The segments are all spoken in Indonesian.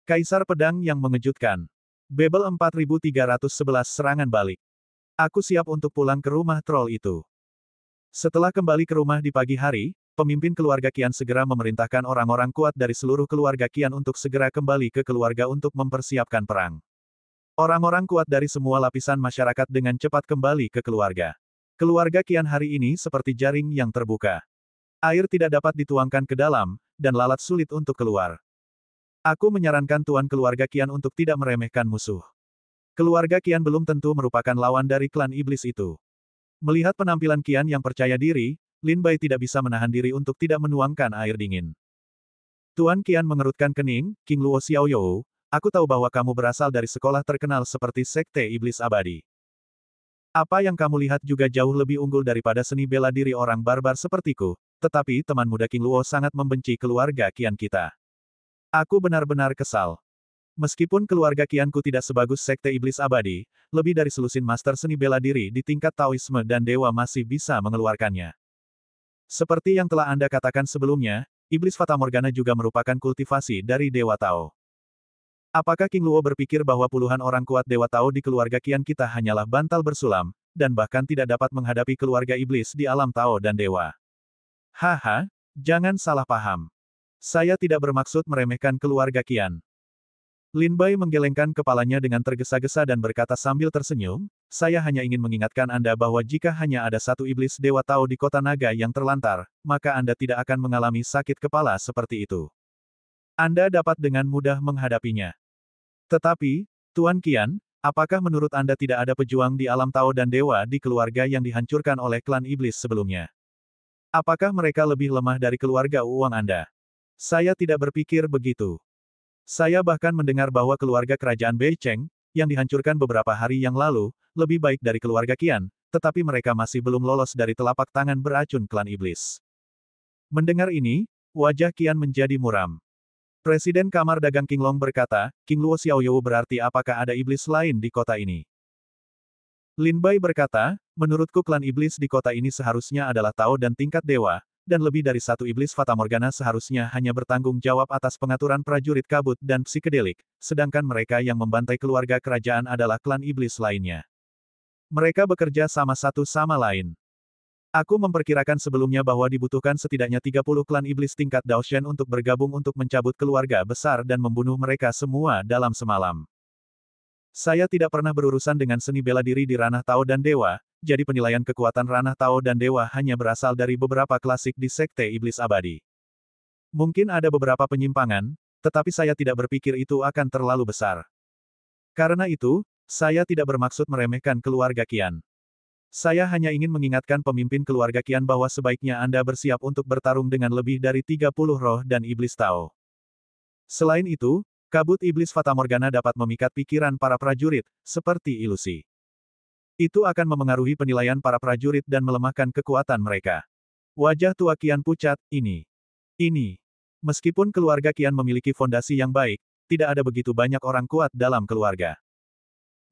Kaisar Pedang yang mengejutkan. Bebel 4311 serangan balik. Aku siap untuk pulang ke rumah troll itu. Setelah kembali ke rumah di pagi hari, pemimpin keluarga Qian segera memerintahkan orang-orang kuat dari seluruh keluarga Qian untuk segera kembali ke keluarga untuk mempersiapkan perang. Orang-orang kuat dari semua lapisan masyarakat dengan cepat kembali ke keluarga. Keluarga Qian hari ini seperti jaring yang terbuka. Air tidak dapat dituangkan ke dalam, dan lalat sulit untuk keluar. Aku menyarankan tuan keluarga Qian untuk tidak meremehkan musuh. Keluarga Qian belum tentu merupakan lawan dari klan iblis itu. Melihat penampilan Qian yang percaya diri, Lin Bai tidak bisa menahan diri untuk tidak menuangkan air dingin. Tuan Qian mengerutkan kening, King Luo Xiaoyou, aku tahu bahwa kamu berasal dari sekolah terkenal seperti Sekte Iblis Abadi. Apa yang kamu lihat juga jauh lebih unggul daripada seni bela diri orang barbar sepertiku, tetapi teman muda King Luo sangat membenci keluarga Qian kita. Aku benar-benar kesal. Meskipun keluarga Qianku tidak sebagus Sekte Iblis Abadi, lebih dari selusin master seni bela diri di tingkat Taoisme dan Dewa masih bisa mengeluarkannya. Seperti yang telah Anda katakan sebelumnya, Iblis Fatamorgana juga merupakan kultivasi dari Dewa Tao. Apakah King Luo berpikir bahwa puluhan orang kuat Dewa Tao di keluarga Qian kita hanyalah bantal bersulam, dan bahkan tidak dapat menghadapi keluarga iblis di alam Tao dan Dewa? Haha, jangan salah paham. Saya tidak bermaksud meremehkan keluarga Qian. Lin Bai menggelengkan kepalanya dengan tergesa-gesa dan berkata sambil tersenyum, saya hanya ingin mengingatkan Anda bahwa jika hanya ada satu iblis Dewa Tao di kota naga yang terlantar, maka Anda tidak akan mengalami sakit kepala seperti itu. Anda dapat dengan mudah menghadapinya. Tetapi, Tuan Qian, apakah menurut Anda tidak ada pejuang di alam Tao dan Dewa di keluarga yang dihancurkan oleh klan iblis sebelumnya? Apakah mereka lebih lemah dari keluarga uang Anda? Saya tidak berpikir begitu. Saya bahkan mendengar bahwa keluarga kerajaan Beicheng, yang dihancurkan beberapa hari yang lalu, lebih baik dari keluarga Qian, tetapi mereka masih belum lolos dari telapak tangan beracun klan iblis. Mendengar ini, wajah Qian menjadi muram. Presiden Kamar Dagang King Long berkata, King Luo Xiaoyou berarti apakah ada iblis lain di kota ini? Lin Bai berkata, menurutku klan iblis di kota ini seharusnya adalah Tao dan tingkat dewa, dan lebih dari satu iblis Fatamorgana seharusnya hanya bertanggung jawab atas pengaturan prajurit kabut dan psikedelik, sedangkan mereka yang membantai keluarga kerajaan adalah klan iblis lainnya. Mereka bekerja sama satu sama lain. Aku memperkirakan sebelumnya bahwa dibutuhkan setidaknya 30 klan iblis tingkat Daoshen untuk bergabung untuk mencabut keluarga besar dan membunuh mereka semua dalam semalam. Saya tidak pernah berurusan dengan seni bela diri di ranah Tao dan Dewa, jadi penilaian kekuatan ranah Tao dan Dewa hanya berasal dari beberapa klasik di Sekte Iblis Abadi. Mungkin ada beberapa penyimpangan, tetapi saya tidak berpikir itu akan terlalu besar. Karena itu, saya tidak bermaksud meremehkan keluarga Qian. Saya hanya ingin mengingatkan pemimpin keluarga Qian bahwa sebaiknya Anda bersiap untuk bertarung dengan lebih dari 30 roh dan iblis Tao. Selain itu, kabut iblis Fatamorgana dapat memikat pikiran para prajurit, seperti ilusi. Itu akan memengaruhi penilaian para prajurit dan melemahkan kekuatan mereka. Wajah tua Qian pucat, ini. Meskipun keluarga Qian memiliki fondasi yang baik, tidak ada begitu banyak orang kuat dalam keluarga.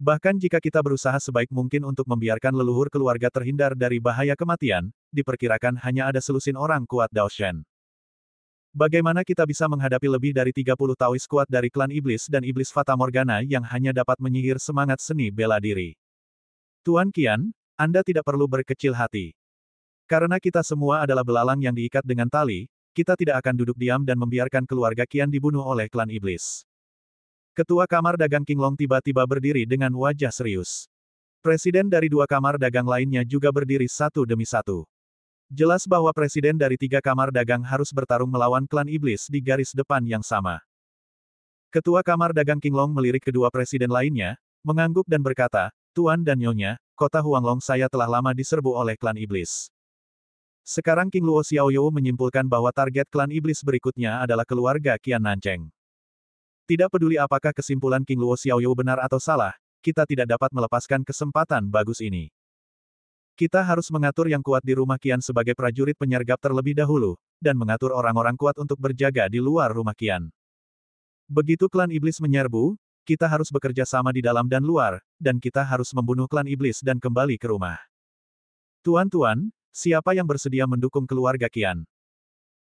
Bahkan jika kita berusaha sebaik mungkin untuk membiarkan leluhur keluarga terhindar dari bahaya kematian, diperkirakan hanya ada selusin orang kuat Daoshen. Bagaimana kita bisa menghadapi lebih dari 30 Taois kuat dari klan iblis dan iblis Fatamorgana yang hanya dapat menyihir semangat seni bela diri? Tuan Qian, Anda tidak perlu berkecil hati. Karena kita semua adalah belalang yang diikat dengan tali, kita tidak akan duduk diam dan membiarkan keluarga Qian dibunuh oleh klan iblis. Ketua Kamar Dagang King Long tiba-tiba berdiri dengan wajah serius. Presiden dari dua kamar dagang lainnya juga berdiri satu demi satu. Jelas bahwa presiden dari tiga kamar dagang harus bertarung melawan klan iblis di garis depan yang sama. Ketua Kamar Dagang King Long melirik kedua presiden lainnya, mengangguk dan berkata, Tuan dan Nyonya, kota Huanglong saya telah lama diserbu oleh klan iblis. Sekarang King Luo Xiaoyou menyimpulkan bahwa target klan iblis berikutnya adalah keluarga Qian Nancheng. Tidak peduli apakah kesimpulan King Luo Xiaoyou benar atau salah, kita tidak dapat melepaskan kesempatan bagus ini. Kita harus mengatur yang kuat di rumah Qian sebagai prajurit penyergap terlebih dahulu, dan mengatur orang-orang kuat untuk berjaga di luar rumah Qian. Begitu klan iblis menyerbu, kita harus bekerja sama di dalam dan luar, dan kita harus membunuh klan iblis dan kembali ke rumah. Tuan-tuan, siapa yang bersedia mendukung keluarga Qian?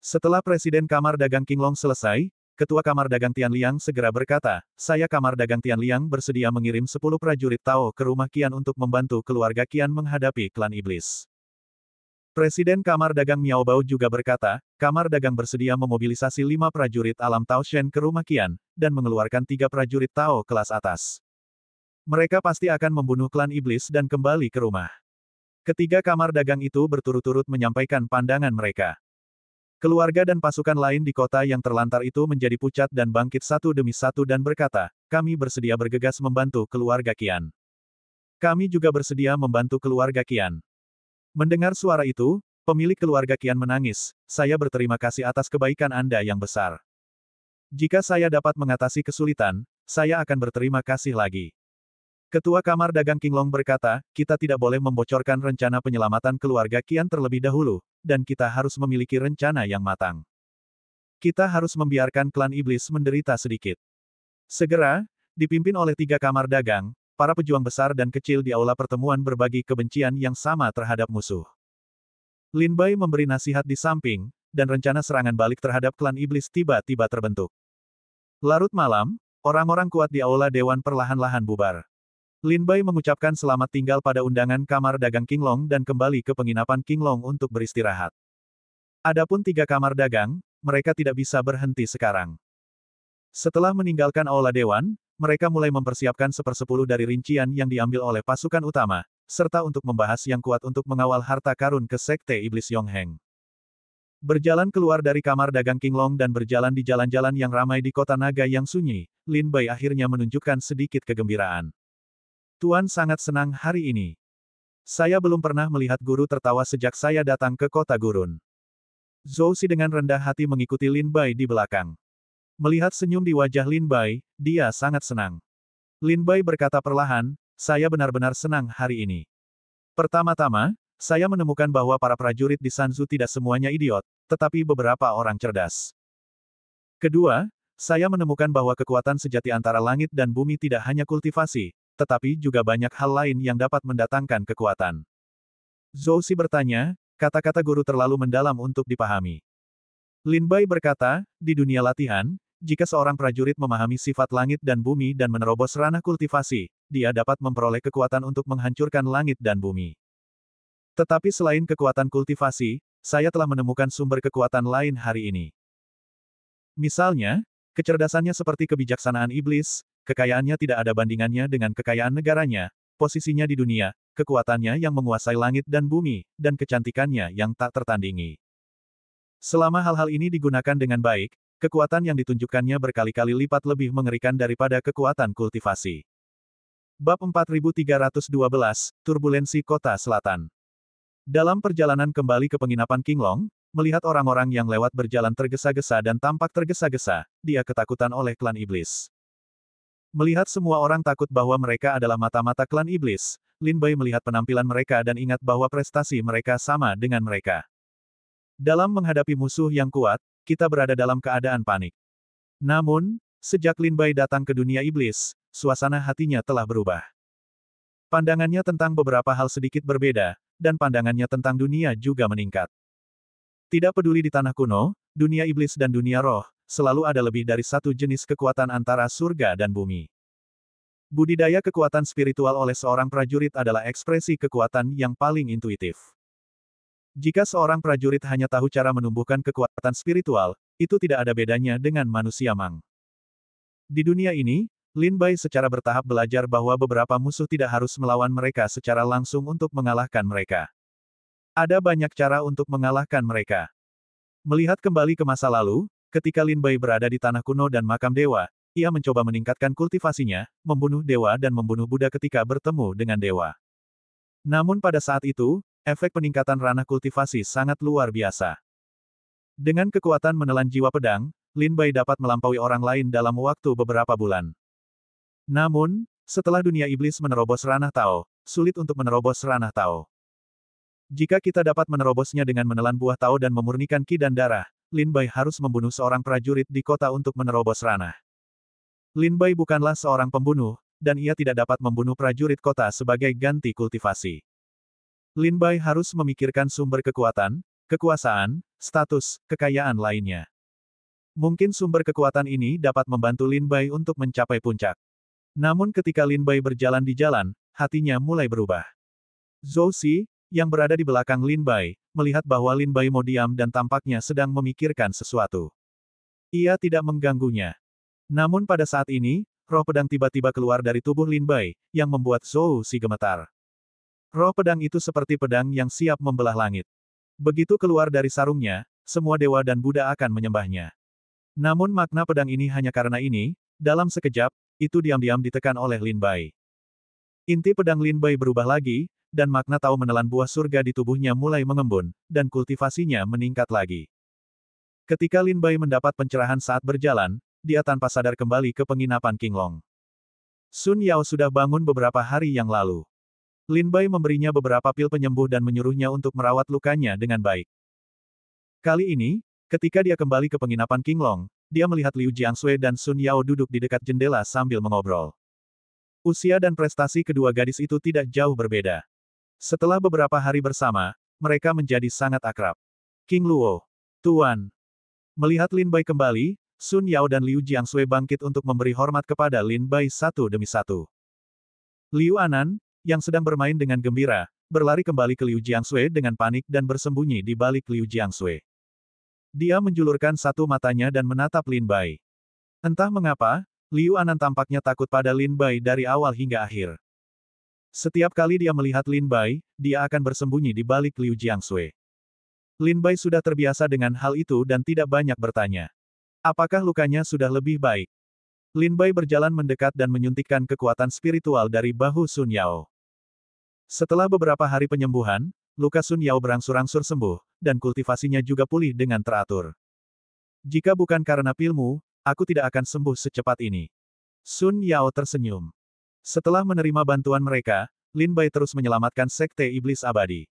Setelah Presiden Kamar Dagang King Long selesai, Ketua Kamar Dagang Tianliang segera berkata, saya Kamar Dagang Tianliang bersedia mengirim 10 prajurit Tao ke rumah Qian untuk membantu keluarga Qian menghadapi klan iblis. Presiden Kamar Dagang Miao Bao juga berkata, Kamar Dagang bersedia memobilisasi 5 prajurit alam Tao Shen ke rumah Qian, dan mengeluarkan 3 prajurit Tao kelas atas. Mereka pasti akan membunuh klan iblis dan kembali ke rumah. Ketiga kamar dagang itu berturut-turut menyampaikan pandangan mereka. Keluarga dan pasukan lain di kota yang terlantar itu menjadi pucat dan bangkit satu demi satu dan berkata, kami bersedia bergegas membantu keluarga Qian. Kami juga bersedia membantu keluarga Qian. Mendengar suara itu, pemilik keluarga Qian menangis, saya berterima kasih atas kebaikan Anda yang besar. Jika saya dapat mengatasi kesulitan, saya akan berterima kasih lagi. Ketua Kamar Dagang Qinglong berkata, kita tidak boleh membocorkan rencana penyelamatan keluarga Qian terlebih dahulu, dan kita harus memiliki rencana yang matang. Kita harus membiarkan klan iblis menderita sedikit. Segera, dipimpin oleh 3 kamar dagang, para pejuang besar dan kecil di aula pertemuan berbagi kebencian yang sama terhadap musuh. Lin Bai memberi nasihat di samping, dan rencana serangan balik terhadap klan iblis tiba-tiba terbentuk. Larut malam, orang-orang kuat di aula dewan perlahan-lahan bubar. Lin Bai mengucapkan selamat tinggal pada undangan Kamar Dagang Qinglong dan kembali ke penginapan Qinglong untuk beristirahat. Adapun 3 kamar dagang, mereka tidak bisa berhenti sekarang. Setelah meninggalkan aula dewan, mereka mulai mempersiapkan 1/10 dari rincian yang diambil oleh pasukan utama, serta untuk membahas yang kuat untuk mengawal harta karun ke Sekte Iblis Yongheng. Berjalan keluar dari kamar dagang Qinglong dan berjalan di jalan-jalan yang ramai di kota naga yang sunyi, Lin Bai akhirnya menunjukkan sedikit kegembiraan. Tuan sangat senang hari ini. Saya belum pernah melihat guru tertawa sejak saya datang ke kota gurun. Zhou Si dengan rendah hati mengikuti Lin Bai di belakang. Melihat senyum di wajah Lin Bai, dia sangat senang. Lin Bai berkata perlahan, saya benar-benar senang hari ini. Pertama-tama, saya menemukan bahwa para prajurit di Sanzu tidak semuanya idiot, tetapi beberapa orang cerdas. Kedua, saya menemukan bahwa kekuatan sejati antara langit dan bumi tidak hanya kultivasi, tetapi juga banyak hal lain yang dapat mendatangkan kekuatan. Zhou Si bertanya, kata-kata guru terlalu mendalam untuk dipahami. Lin Bai berkata, di dunia latihan, jika seorang prajurit memahami sifat langit dan bumi dan menerobos ranah kultivasi, dia dapat memperoleh kekuatan untuk menghancurkan langit dan bumi. Tetapi selain kekuatan kultivasi, saya telah menemukan sumber kekuatan lain hari ini. Misalnya, kecerdasannya seperti kebijaksanaan iblis, kekayaannya tidak ada bandingannya dengan kekayaan negaranya, posisinya di dunia, kekuatannya yang menguasai langit dan bumi, dan kecantikannya yang tak tertandingi. Selama hal-hal ini digunakan dengan baik, kekuatan yang ditunjukkannya berkali-kali lipat lebih mengerikan daripada kekuatan kultivasi. Bab 4312, Turbulensi Kota Selatan. Dalam perjalanan kembali ke penginapan Qinglong, melihat orang-orang yang lewat berjalan tergesa-gesa dan tampak tergesa-gesa, dia ketakutan oleh klan iblis. Melihat semua orang takut bahwa mereka adalah mata-mata klan iblis, Lin Bai melihat penampilan mereka dan ingat bahwa prestasi mereka sama dengan mereka. Dalam menghadapi musuh yang kuat, kita berada dalam keadaan panik. Namun, sejak Lin Bai datang ke dunia iblis, suasana hatinya telah berubah. Pandangannya tentang beberapa hal sedikit berbeda, dan pandangannya tentang dunia juga meningkat. Tidak peduli di tanah kuno, dunia iblis dan dunia roh, selalu ada lebih dari satu jenis kekuatan antara surga dan bumi. Budidaya kekuatan spiritual oleh seorang prajurit adalah ekspresi kekuatan yang paling intuitif. Jika seorang prajurit hanya tahu cara menumbuhkan kekuatan spiritual, itu tidak ada bedanya dengan manusia Mang. Di dunia ini, Lin Bai secara bertahap belajar bahwa beberapa musuh tidak harus melawan mereka secara langsung untuk mengalahkan mereka. Ada banyak cara untuk mengalahkan mereka. Melihat kembali ke masa lalu, ketika Lin Bai berada di tanah kuno dan makam dewa, ia mencoba meningkatkan kultivasinya, membunuh dewa dan membunuh Buddha ketika bertemu dengan dewa. Namun pada saat itu, efek peningkatan ranah kultivasi sangat luar biasa. Dengan kekuatan menelan jiwa pedang, Lin Bai dapat melampaui orang lain dalam waktu beberapa bulan. Namun, setelah dunia iblis menerobos ranah Tao, sulit untuk menerobos ranah Tao. Jika kita dapat menerobosnya dengan menelan buah Tao dan memurnikan ki dan darah, Lin Bai harus membunuh seorang prajurit di kota untuk menerobos ranah. Lin Bai bukanlah seorang pembunuh, dan ia tidak dapat membunuh prajurit kota sebagai ganti kultivasi. Lin Bai harus memikirkan sumber kekuatan, kekuasaan, status, kekayaan lainnya. Mungkin sumber kekuatan ini dapat membantu Lin Bai untuk mencapai puncak. Namun ketika Lin Bai berjalan di jalan, hatinya mulai berubah. Zhou Xi, yang berada di belakang Lin Bai, melihat bahwa Lin Bai mau diam dan tampaknya sedang memikirkan sesuatu. Ia tidak mengganggunya. Namun pada saat ini, roh pedang tiba-tiba keluar dari tubuh Lin Bai, yang membuat Zhou Xi gemetar. Roh pedang itu seperti pedang yang siap membelah langit. Begitu keluar dari sarungnya, semua dewa dan Buddha akan menyembahnya. Namun makna pedang ini hanya karena ini, dalam sekejap, itu diam-diam ditekan oleh Lin Bai. Inti pedang Lin Bai berubah lagi, dan makna tahu menelan buah surga di tubuhnya mulai mengembun, dan kultivasinya meningkat lagi. Ketika Lin Bai mendapat pencerahan saat berjalan, dia tanpa sadar kembali ke penginapan King Long. Sun Yao sudah bangun beberapa hari yang lalu. Lin Bai memberinya beberapa pil penyembuh dan menyuruhnya untuk merawat lukanya dengan baik. Kali ini, ketika dia kembali ke penginapan King Long, dia melihat Liu Jiangshui dan Sun Yao duduk di dekat jendela sambil mengobrol. Usia dan prestasi kedua gadis itu tidak jauh berbeda. Setelah beberapa hari bersama, mereka menjadi sangat akrab. King Luo, Tuan. Melihat Lin Bai kembali, Sun Yao dan Liu Jiangshui bangkit untuk memberi hormat kepada Lin Bai satu demi satu. Liu Anan, yang sedang bermain dengan gembira, berlari kembali ke Liu Jiangshui dengan panik dan bersembunyi di balik Liu Jiangshui. Dia menjulurkan satu matanya dan menatap Lin Bai. Entah mengapa, Liu Anan tampaknya takut pada Lin Bai dari awal hingga akhir. Setiap kali dia melihat Lin Bai, dia akan bersembunyi di balik Liu Jiangshui. Lin Bai sudah terbiasa dengan hal itu dan tidak banyak bertanya. Apakah lukanya sudah lebih baik? Lin Bai berjalan mendekat dan menyuntikkan kekuatan spiritual dari bahu Sun Yao. Setelah beberapa hari penyembuhan, luka Sun Yao berangsur-angsur sembuh, dan kultivasinya juga pulih dengan teratur. Jika bukan karena pilmu, aku tidak akan sembuh secepat ini. Sun Yao tersenyum. Setelah menerima bantuan mereka, Lin Bai terus menyelamatkan Sekte Iblis Abadi.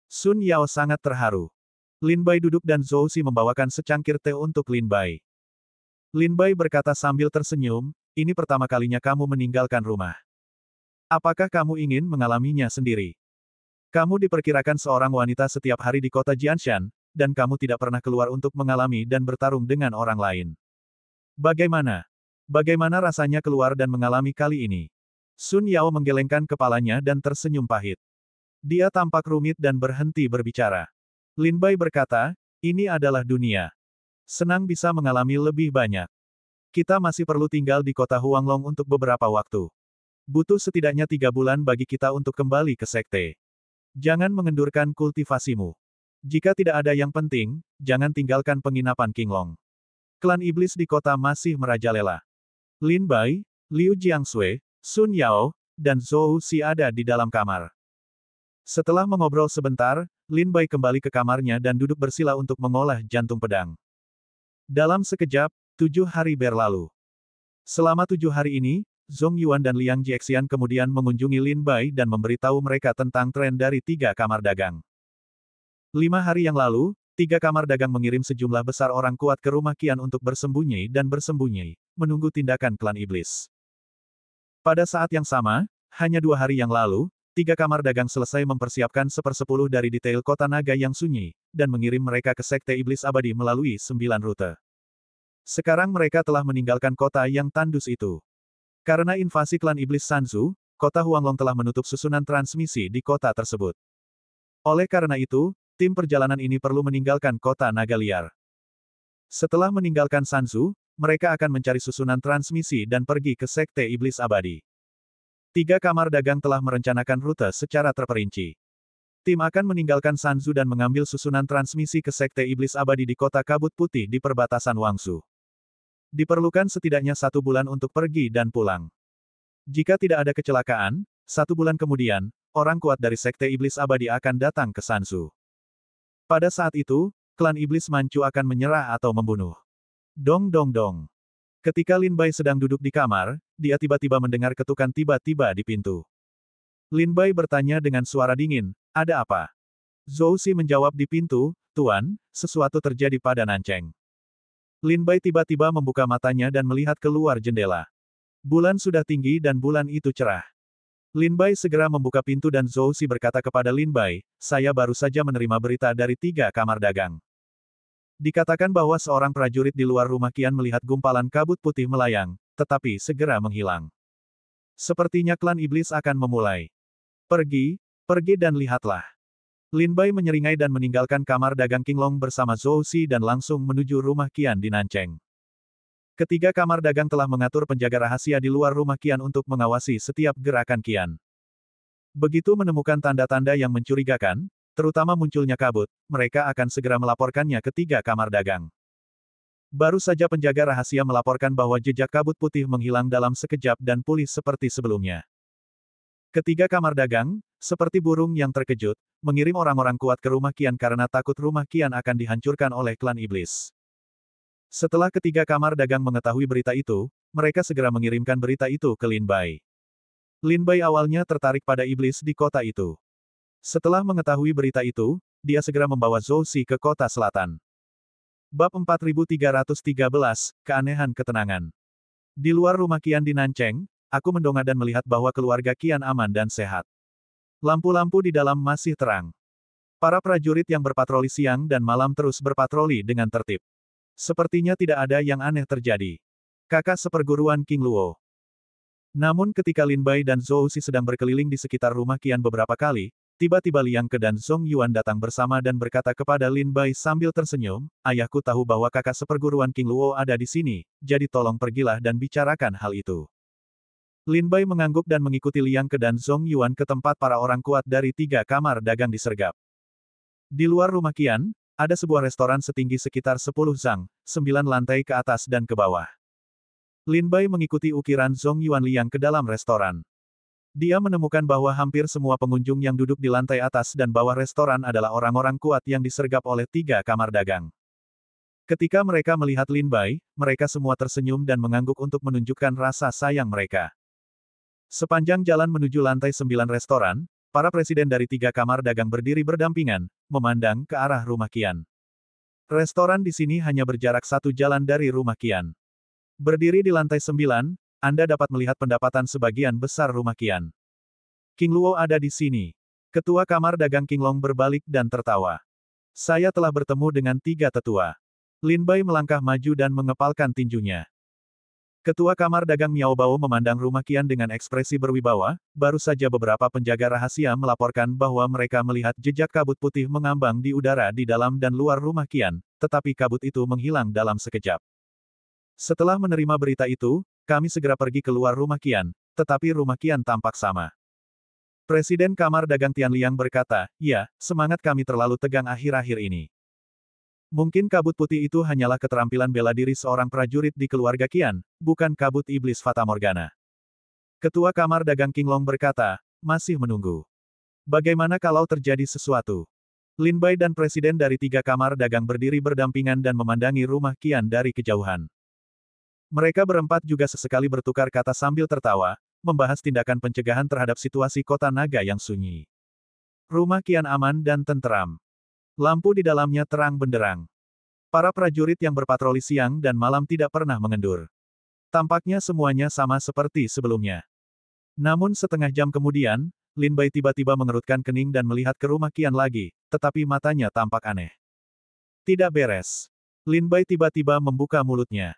Sun Yao sangat terharu. Lin Bai duduk dan Zhou Xi membawakan secangkir teh untuk Lin Bai. Lin Bai berkata sambil tersenyum, ini pertama kalinya kamu meninggalkan rumah. Apakah kamu ingin mengalaminya sendiri? Kamu diperkirakan seorang wanita setiap hari di kota Jianshan, dan kamu tidak pernah keluar untuk mengalami dan bertarung dengan orang lain. Bagaimana? Bagaimana rasanya keluar dan mengalami kali ini? Sun Yao menggelengkan kepalanya dan tersenyum pahit. Dia tampak rumit dan berhenti berbicara. Lin Bai berkata, ini adalah dunia. Senang bisa mengalami lebih banyak. Kita masih perlu tinggal di kota Huanglong untuk beberapa waktu. Butuh setidaknya 3 bulan bagi kita untuk kembali ke sekte. Jangan mengendurkan kultivasimu. Jika tidak ada yang penting, jangan tinggalkan penginapan King Long. Klan iblis di kota masih merajalela. Lin Bai, Liu Jiangshui, Sun Yao, dan Zhou Xi ada di dalam kamar. Setelah mengobrol sebentar, Lin Bai kembali ke kamarnya dan duduk bersila untuk mengolah jantung pedang. Dalam sekejap, 7 hari berlalu. Selama 7 hari ini, Zhong Yuan dan Liang Jiaxian kemudian mengunjungi Lin Bai dan memberitahu mereka tentang tren dari 3 kamar dagang. 5 hari yang lalu, 3 kamar dagang mengirim sejumlah besar orang kuat ke rumah Qian untuk bersembunyi dan bersembunyi, menunggu tindakan klan iblis. Pada saat yang sama, hanya 2 hari yang lalu, 3 kamar dagang selesai mempersiapkan 1/10 dari detail kota naga yang sunyi, dan mengirim mereka ke Sekte Iblis Abadi melalui 9 rute. Sekarang mereka telah meninggalkan kota yang tandus itu. Karena invasi klan iblis Sanzu, kota Huanglong telah menutup susunan transmisi di kota tersebut. Oleh karena itu, tim perjalanan ini perlu meninggalkan kota naga liar. Setelah meninggalkan Sanzu, mereka akan mencari susunan transmisi dan pergi ke Sekte Iblis Abadi. 3 kamar dagang telah merencanakan rute secara terperinci. Tim akan meninggalkan Sanzu dan mengambil susunan transmisi ke Sekte Iblis Abadi di kota Kabut Putih di perbatasan Wangsu. Diperlukan setidaknya 1 bulan untuk pergi dan pulang. Jika tidak ada kecelakaan, 1 bulan kemudian, orang kuat dari Sekte Iblis Abadi akan datang ke Sanzu. Pada saat itu, klan Iblis Manchu akan menyerah atau membunuh. Dong dong dong. Ketika Lin Bai sedang duduk di kamar, dia tiba-tiba mendengar ketukan tiba-tiba di pintu. Lin Bai bertanya dengan suara dingin, ada apa? Zhou Xi menjawab di pintu, Tuan, sesuatu terjadi pada Nancheng. Lin Bai tiba-tiba membuka matanya dan melihat keluar jendela. Bulan sudah tinggi dan bulan itu cerah. Lin Bai segera membuka pintu dan Zhou Xi berkata kepada Lin Bai, saya baru saja menerima berita dari 3 kamar dagang. Dikatakan bahwa seorang prajurit di luar rumah Qian melihat gumpalan kabut putih melayang, tetapi segera menghilang. Sepertinya klan iblis akan memulai. Pergi, pergi dan lihatlah. Lin Bai menyeringai dan meninggalkan kamar dagang Qinglong bersama Zhou Xi dan langsung menuju rumah Qian di Nancheng. Ketiga kamar dagang telah mengatur penjaga rahasia di luar rumah Qian untuk mengawasi setiap gerakan Qian. Begitu menemukan tanda-tanda yang mencurigakan, terutama munculnya kabut, mereka akan segera melaporkannya ke tiga kamar dagang. Baru saja penjaga rahasia melaporkan bahwa jejak kabut putih menghilang dalam sekejap dan pulih seperti sebelumnya. Ketiga kamar dagang, seperti burung yang terkejut, mengirim orang-orang kuat ke rumah Qian karena takut rumah Qian akan dihancurkan oleh klan iblis. Setelah ketiga kamar dagang mengetahui berita itu, mereka segera mengirimkan berita itu ke Lin Bai. Lin Bai awalnya tertarik pada iblis di kota itu. Setelah mengetahui berita itu, dia segera membawa Zhou Xi ke kota selatan. Bab 4313, Keanehan Ketenangan. Di luar rumah Qian di Nancheng, aku mendongak dan melihat bahwa keluarga Qian aman dan sehat. Lampu-lampu di dalam masih terang. Para prajurit yang berpatroli siang dan malam terus berpatroli dengan tertib. Sepertinya tidak ada yang aneh terjadi. Kakak seperguruan King Luo. Namun ketika Lin Bai dan Zhou Xi sedang berkeliling di sekitar rumah Qian beberapa kali, tiba-tiba Liang Ke dan Zhong Yuan datang bersama dan berkata kepada Lin Bai sambil tersenyum, "Ayahku tahu bahwa kakak seperguruan King Luo ada di sini, jadi tolong pergilah dan bicarakan hal itu." Lin Bai mengangguk dan mengikuti Liang Ke dan Zhong Yuan ke tempat para orang kuat dari tiga kamar dagang disergap. Di luar rumah Qian, ada sebuah restoran setinggi sekitar 10 zang, 9 lantai ke atas dan ke bawah. Lin Bai mengikuti ukiran Zhong Yuan Liang ke dalam restoran. Dia menemukan bahwa hampir semua pengunjung yang duduk di lantai atas dan bawah restoran adalah orang-orang kuat yang disergap oleh tiga kamar dagang. Ketika mereka melihat Lin Bai, mereka semua tersenyum dan mengangguk untuk menunjukkan rasa sayang mereka. Sepanjang jalan menuju lantai 9 restoran, para presiden dari tiga kamar dagang berdiri berdampingan, memandang ke arah rumah Qian. Restoran di sini hanya berjarak 1 jalan dari rumah Qian. Berdiri di lantai 9, Anda dapat melihat pendapatan sebagian besar rumah Qian. King Luo ada di sini. Ketua kamar dagang Qinglong berbalik dan tertawa. Saya telah bertemu dengan tiga tetua. Lin Bai melangkah maju dan mengepalkan tinjunya. Ketua kamar dagang Miao Bao memandang rumah Qian dengan ekspresi berwibawa, baru saja beberapa penjaga rahasia melaporkan bahwa mereka melihat jejak kabut putih mengambang di udara di dalam dan luar rumah Qian, tetapi kabut itu menghilang dalam sekejap. Setelah menerima berita itu, kami segera pergi keluar rumah Qian, tetapi rumah Qian tampak sama. Presiden kamar dagang Tianliang berkata, "Ya, semangat kami terlalu tegang akhir-akhir ini. Mungkin kabut putih itu hanyalah keterampilan bela diri seorang prajurit di keluarga Qian, bukan kabut iblis Fata Morgana." Ketua kamar dagang Qinglong berkata, "Masih menunggu. Bagaimana kalau terjadi sesuatu?" Lin Bai dan presiden dari tiga kamar dagang berdiri berdampingan dan memandangi rumah Qian dari kejauhan. Mereka berempat juga sesekali bertukar kata sambil tertawa, membahas tindakan pencegahan terhadap situasi kota naga yang sunyi. Rumah Qian aman dan tenteram. Lampu di dalamnya terang benderang. Para prajurit yang berpatroli siang dan malam tidak pernah mengendur. Tampaknya semuanya sama seperti sebelumnya. Namun setengah jam kemudian, Lin Bai tiba-tiba mengerutkan kening dan melihat ke rumah Qian lagi, tetapi matanya tampak aneh. Tidak beres. Lin Bai tiba-tiba membuka mulutnya.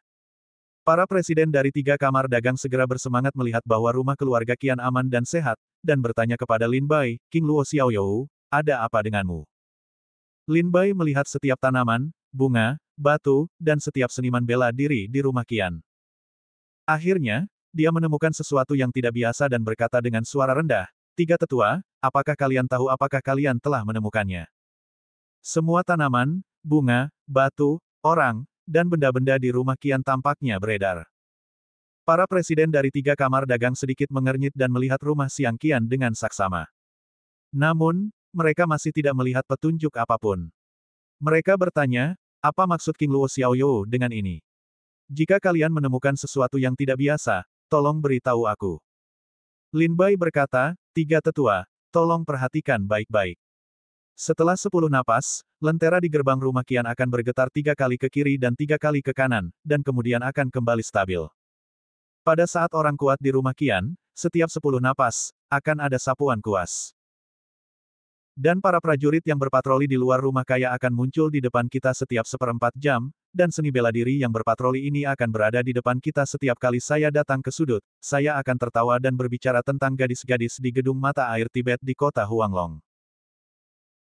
Para presiden dari tiga kamar dagang segera bersemangat melihat bahwa rumah keluarga Qian aman dan sehat, dan bertanya kepada Lin Bai, "King Luo Xiaoyou, ada apa denganmu?" Lin Bai melihat setiap tanaman, bunga, batu, dan setiap seniman bela diri di rumah Qian. Akhirnya, dia menemukan sesuatu yang tidak biasa dan berkata dengan suara rendah, "Tiga tetua, apakah kalian tahu apakah kalian telah menemukannya?" Semua tanaman, bunga, batu, orang, dan benda-benda di rumah Qian tampaknya beredar. Para presiden dari tiga kamar dagang sedikit mengernyit dan melihat rumah Siang Qian dengan saksama. Namun, mereka masih tidak melihat petunjuk apapun. Mereka bertanya, "Apa maksud King Luo Xiaoyou dengan ini? Jika kalian menemukan sesuatu yang tidak biasa, tolong beritahu aku." Lin Bai berkata, "Tiga tetua, tolong perhatikan baik-baik. Setelah 10 napas, lentera di gerbang rumah Qian akan bergetar 3 kali ke kiri dan 3 kali ke kanan, dan kemudian akan kembali stabil. Pada saat orang kuat di rumah Qian, setiap 10 napas, akan ada sapuan kuas. Dan para prajurit yang berpatroli di luar rumah kaya akan muncul di depan kita setiap 1/4 jam, dan seni bela diri yang berpatroli ini akan berada di depan kita setiap kali saya datang ke sudut. Saya akan tertawa dan berbicara tentang gadis-gadis di gedung mata air Tibet di kota Huanglong.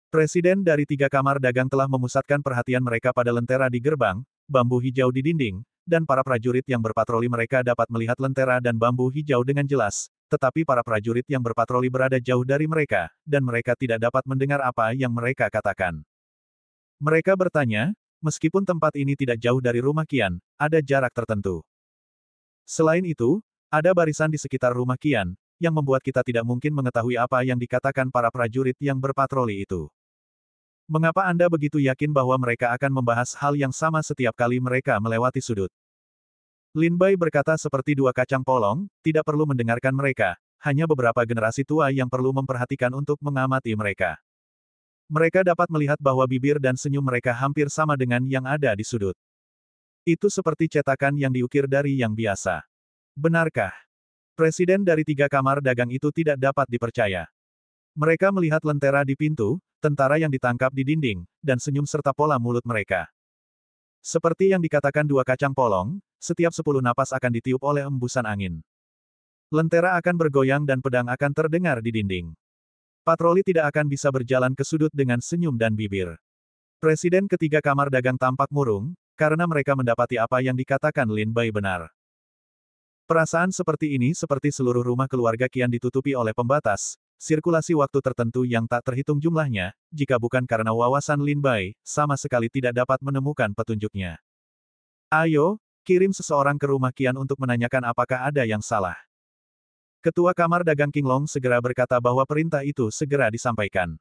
Presiden dari 3 kamar dagang telah memusatkan perhatian mereka pada lentera di gerbang, bambu hijau di dinding, dan para prajurit yang berpatroli mereka dapat melihat lentera dan bambu hijau dengan jelas, tetapi para prajurit yang berpatroli berada jauh dari mereka, dan mereka tidak dapat mendengar apa yang mereka katakan. Mereka bertanya, meskipun tempat ini tidak jauh dari rumah Qian, ada jarak tertentu. Selain itu, ada barisan di sekitar rumah Qian, yang membuat kita tidak mungkin mengetahui apa yang dikatakan para prajurit yang berpatroli itu. Mengapa Anda begitu yakin bahwa mereka akan membahas hal yang sama setiap kali mereka melewati sudut? Lin Bai berkata seperti 2 kacang polong, tidak perlu mendengarkan mereka, hanya beberapa generasi tua yang perlu memperhatikan untuk mengamati mereka. Mereka dapat melihat bahwa bibir dan senyum mereka hampir sama dengan yang ada di sudut. Itu seperti cetakan yang diukir dari yang biasa. Benarkah? Presiden dari 3 kamar dagang itu tidak dapat dipercaya. Mereka melihat lentera di pintu, tentara yang ditangkap di dinding, dan senyum serta pola mulut mereka. Seperti yang dikatakan 2 kacang polong, setiap 10 napas akan ditiup oleh embusan angin. Lentera akan bergoyang dan pedang akan terdengar di dinding. Patroli tidak akan bisa berjalan ke sudut dengan senyum dan bibir. Presiden ketiga kamar dagang tampak murung, karena mereka mendapati apa yang dikatakan Lin Bai benar. Perasaan seperti ini seperti seluruh rumah keluarga Qian ditutupi oleh pembatas, sirkulasi waktu tertentu yang tak terhitung jumlahnya, jika bukan karena wawasan Lin Bai, sama sekali tidak dapat menemukan petunjuknya. Ayo, kirim seseorang ke rumah Qian untuk menanyakan apakah ada yang salah. Ketua kamar dagang King Long segera berkata bahwa perintah itu segera disampaikan.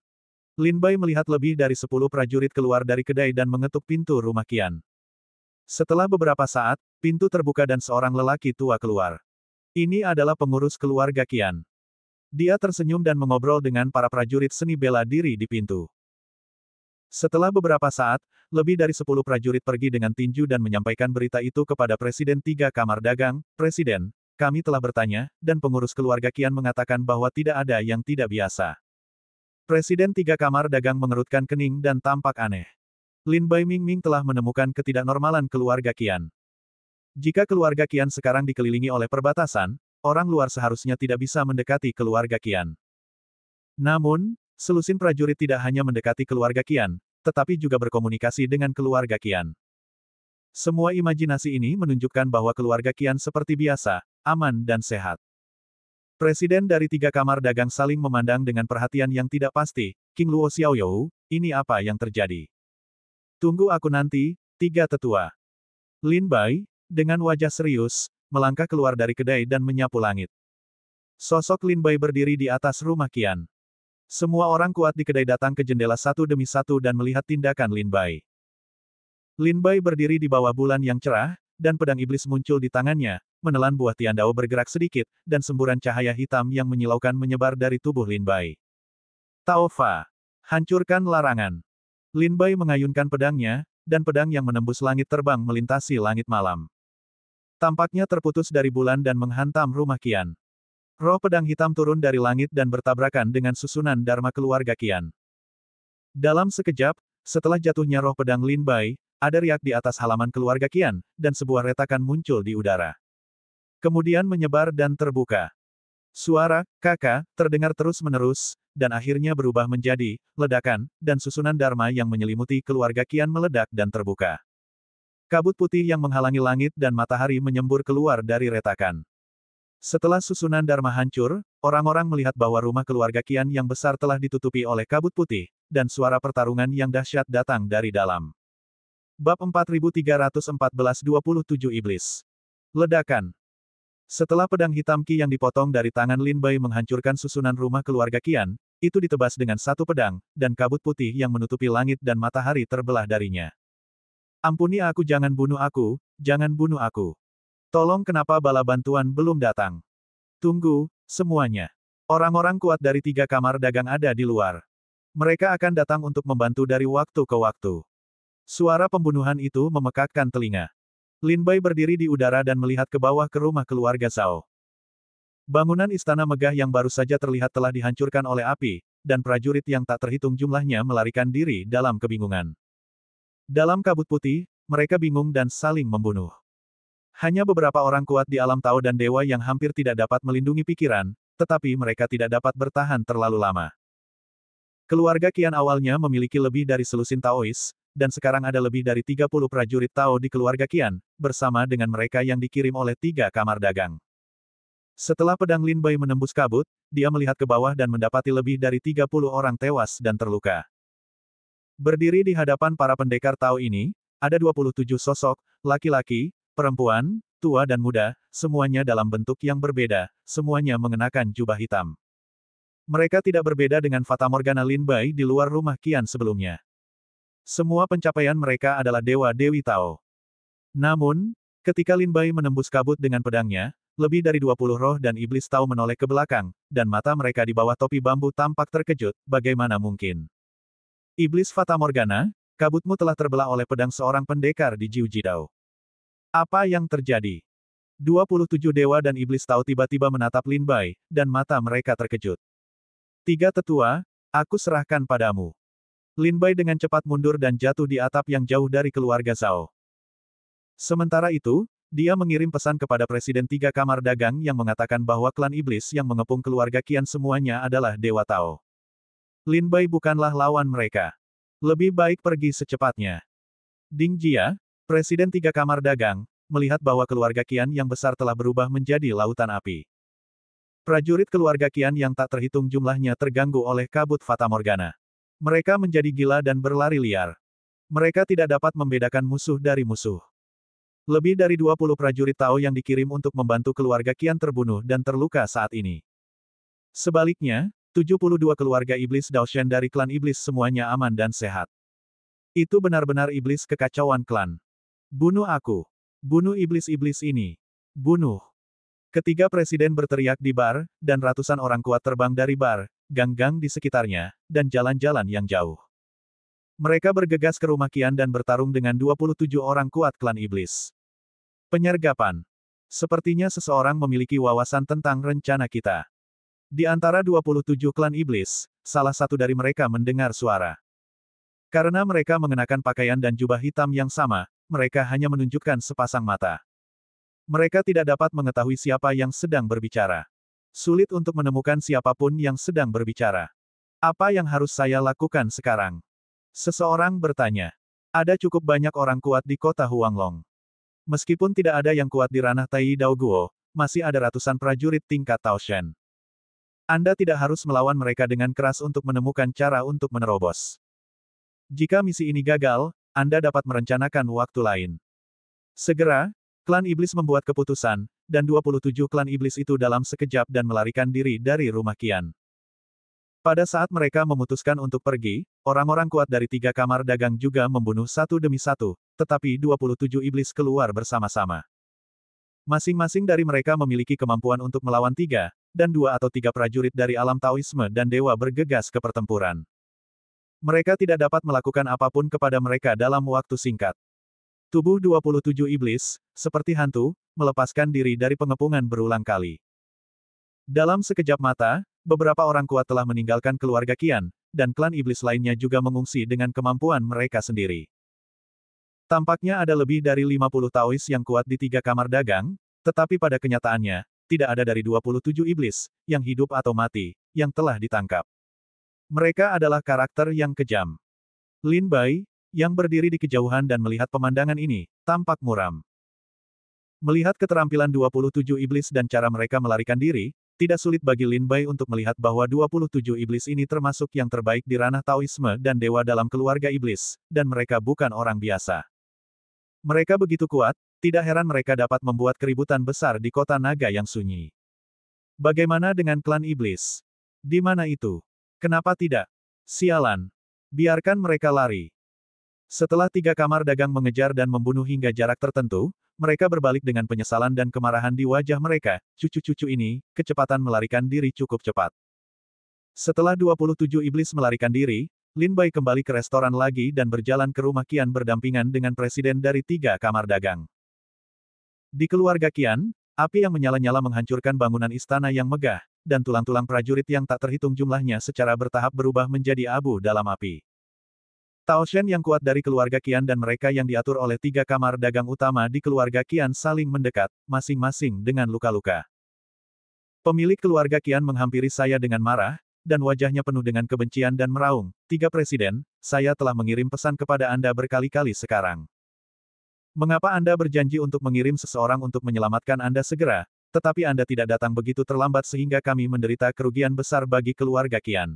Lin Bai melihat lebih dari 10 prajurit keluar dari kedai dan mengetuk pintu rumah Qian. Setelah beberapa saat, pintu terbuka dan seorang lelaki tua keluar. Ini adalah pengurus keluarga Qian. Dia tersenyum dan mengobrol dengan para prajurit seni bela diri di pintu. Setelah beberapa saat, lebih dari 10 prajurit pergi dengan tinju dan menyampaikan berita itu kepada Presiden 3 kamar dagang. Presiden, kami telah bertanya, dan pengurus keluarga Qian mengatakan bahwa tidak ada yang tidak biasa. Presiden 3 kamar dagang mengerutkan kening dan tampak aneh. Lin Bai Mingming telah menemukan ketidaknormalan keluarga Qian. Jika keluarga Qian sekarang dikelilingi oleh perbatasan, orang luar seharusnya tidak bisa mendekati keluarga Qian. Namun, selusin prajurit tidak hanya mendekati keluarga Qian, tetapi juga berkomunikasi dengan keluarga Qian. Semua imajinasi ini menunjukkan bahwa keluarga Qian seperti biasa, aman dan sehat. Presiden dari 3 kamar dagang saling memandang dengan perhatian yang tidak pasti. King Luo Xiaoyou, ini apa yang terjadi? Tunggu aku nanti, 3 tetua. Lin Bai, dengan wajah serius, melangkah keluar dari kedai dan menyapu langit. Sosok Lin Bai berdiri di atas rumah Qian. Semua orang kuat di kedai datang ke jendela satu demi satu dan melihat tindakan Lin Bai. Lin Bai berdiri di bawah bulan yang cerah, dan pedang iblis muncul di tangannya, menelan buah tiandao bergerak sedikit, dan semburan cahaya hitam yang menyilaukan menyebar dari tubuh Lin Bai. Tao Fa. Hancurkan larangan. Lin Bai mengayunkan pedangnya, dan pedang yang menembus langit terbang melintasi langit malam. Tampaknya terputus dari bulan dan menghantam rumah Qian. Roh pedang hitam turun dari langit dan bertabrakan dengan susunan Dharma keluarga Qian. Dalam sekejap, setelah jatuhnya roh pedang Lin Bai, ada riak di atas halaman keluarga Qian, dan sebuah retakan muncul di udara. Kemudian menyebar dan terbuka. Suara, kakak, terdengar terus-menerus, dan akhirnya berubah menjadi ledakan, dan susunan Dharma yang menyelimuti keluarga Qian meledak dan terbuka. Kabut putih yang menghalangi langit dan matahari menyembur keluar dari retakan. Setelah susunan Dharma hancur, orang-orang melihat bahwa rumah keluarga Qian yang besar telah ditutupi oleh kabut putih, dan suara pertarungan yang dahsyat datang dari dalam. Bab 4314-27 Iblis. Ledakan. Setelah pedang hitam Qi yang dipotong dari tangan Lin Bai menghancurkan susunan rumah keluarga Qian, itu ditebas dengan satu pedang, dan kabut putih yang menutupi langit dan matahari terbelah darinya. Ampuni aku, jangan bunuh aku, jangan bunuh aku. Tolong, kenapa bala bantuan belum datang? Tunggu, semuanya. Orang-orang kuat dari 3 kamar dagang ada di luar. Mereka akan datang untuk membantu dari waktu ke waktu. Suara pembunuhan itu memekakkan telinga. Lin Bai berdiri di udara dan melihat ke bawah ke rumah keluarga Zhao. Bangunan istana megah yang baru saja terlihat telah dihancurkan oleh api, dan prajurit yang tak terhitung jumlahnya melarikan diri dalam kebingungan. Dalam kabut putih, mereka bingung dan saling membunuh. Hanya beberapa orang kuat di alam Tao dan dewa yang hampir tidak dapat melindungi pikiran, tetapi mereka tidak dapat bertahan terlalu lama. Keluarga Qian awalnya memiliki lebih dari selusin Taois, dan sekarang ada lebih dari 30 prajurit Tao di keluarga Qian, bersama dengan mereka yang dikirim oleh 3 kamar dagang. Setelah pedang Lin Bai menembus kabut, dia melihat ke bawah dan mendapati lebih dari 30 orang tewas dan terluka. Berdiri di hadapan para pendekar Tao ini, ada 27 sosok, laki-laki, perempuan, tua dan muda, semuanya dalam bentuk yang berbeda, semuanya mengenakan jubah hitam. Mereka tidak berbeda dengan Fatamorgana Lin Bai di luar rumah Qian sebelumnya. Semua pencapaian mereka adalah dewa-dewi Tao. Namun, ketika Lin Bai menembus kabut dengan pedangnya, lebih dari 20 roh dan iblis Tao menoleh ke belakang, dan mata mereka di bawah topi bambu tampak terkejut, bagaimana mungkin? Iblis Fatamorgana, kabutmu telah terbelah oleh pedang seorang pendekar di Jiu Jidao. Apa yang terjadi? 27 dewa dan iblis Tao tiba-tiba menatap Lin Bai, dan mata mereka terkejut. 3 tetua, aku serahkan padamu. Lin Bai dengan cepat mundur dan jatuh di atap yang jauh dari keluarga Zhao. Sementara itu, dia mengirim pesan kepada Presiden 3 Kamar Dagang yang mengatakan bahwa klan iblis yang mengepung keluarga Qian semuanya adalah dewa Tao. Lin Bai bukanlah lawan mereka. Lebih baik pergi secepatnya. Ding Jia, Presiden 3 Kamar Dagang, melihat bahwa keluarga Qian yang besar telah berubah menjadi lautan api. Prajurit keluarga Qian yang tak terhitung jumlahnya terganggu oleh kabut Fatamorgana. Mereka menjadi gila dan berlari liar. Mereka tidak dapat membedakan musuh dari musuh. Lebih dari 20 prajurit Tao yang dikirim untuk membantu keluarga Qian terbunuh dan terluka saat ini. Sebaliknya, 72 keluarga iblis Daoshan dari klan iblis semuanya aman dan sehat. Itu benar-benar iblis kekacauan klan. Bunuh aku. Bunuh iblis-iblis ini. Bunuh. Ketiga presiden berteriak di bar, dan ratusan orang kuat terbang dari bar, gang-gang di sekitarnya, dan jalan-jalan yang jauh. Mereka bergegas ke rumah Qian dan bertarung dengan 27 orang kuat klan iblis. Penyergapan. Sepertinya seseorang memiliki wawasan tentang rencana kita. Di antara 27 klan iblis, salah satu dari mereka mendengar suara. Karena mereka mengenakan pakaian dan jubah hitam yang sama, mereka hanya menunjukkan sepasang mata. Mereka tidak dapat mengetahui siapa yang sedang berbicara. Sulit untuk menemukan siapapun yang sedang berbicara. Apa yang harus saya lakukan sekarang? Seseorang bertanya. Ada cukup banyak orang kuat di kota Huanglong. Meskipun tidak ada yang kuat di ranah Tai Dao Guo, masih ada ratusan prajurit tingkat Tao Shen. Anda tidak harus melawan mereka dengan keras untuk menemukan cara untuk menerobos. Jika misi ini gagal, Anda dapat merencanakan waktu lain. Segera, klan iblis membuat keputusan, dan 27 klan iblis itu dalam sekejap dan melarikan diri dari rumah Qian. Pada saat mereka memutuskan untuk pergi, orang-orang kuat dari 3 kamar dagang juga membunuh satu demi satu, tetapi 27 iblis keluar bersama-sama. Masing-masing dari mereka memiliki kemampuan untuk melawan 3, dan 2 atau 3 prajurit dari alam Taoisme dan dewa bergegas ke pertempuran. Mereka tidak dapat melakukan apapun kepada mereka dalam waktu singkat. Tubuh 27 iblis, seperti hantu, melepaskan diri dari pengepungan berulang kali. Dalam sekejap mata, beberapa orang kuat telah meninggalkan keluarga Qian, dan klan iblis lainnya juga mengungsi dengan kemampuan mereka sendiri. Tampaknya ada lebih dari 50 Taois yang kuat di 3 kamar dagang, tetapi pada kenyataannya, tidak ada dari 27 iblis, yang hidup atau mati, yang telah ditangkap. Mereka adalah karakter yang kejam. Lin Bai, yang berdiri di kejauhan dan melihat pemandangan ini, tampak muram. Melihat keterampilan 27 iblis dan cara mereka melarikan diri, tidak sulit bagi Lin Bai untuk melihat bahwa 27 iblis ini termasuk yang terbaik di ranah Taoisme dan dewa dalam keluarga iblis, dan mereka bukan orang biasa. Mereka begitu kuat, tidak heran mereka dapat membuat keributan besar di kota naga yang sunyi. Bagaimana dengan klan iblis? Di mana itu? Kenapa tidak? Sialan. Biarkan mereka lari. Setelah 3 kamar dagang mengejar dan membunuh hingga jarak tertentu, mereka berbalik dengan penyesalan dan kemarahan di wajah mereka. Cucu-cucu ini, kecepatan melarikan diri cukup cepat. Setelah 27 iblis melarikan diri, Lin Bai kembali ke restoran lagi dan berjalan ke rumah Qian berdampingan dengan presiden dari 3 kamar dagang. Di keluarga Qian, api yang menyala-nyala menghancurkan bangunan istana yang megah, dan tulang-tulang prajurit yang tak terhitung jumlahnya secara bertahap berubah menjadi abu dalam api. Tao Shen yang kuat dari keluarga Qian dan mereka yang diatur oleh 3 kamar dagang utama di keluarga Qian saling mendekat, masing-masing dengan luka-luka. Pemilik keluarga Qian menghampiri saya dengan marah, dan wajahnya penuh dengan kebencian dan meraung, "3 Presiden, saya telah mengirim pesan kepada Anda berkali-kali sekarang. Mengapa Anda berjanji untuk mengirim seseorang untuk menyelamatkan Anda segera, tetapi Anda tidak datang begitu terlambat sehingga kami menderita kerugian besar bagi keluarga Qian?"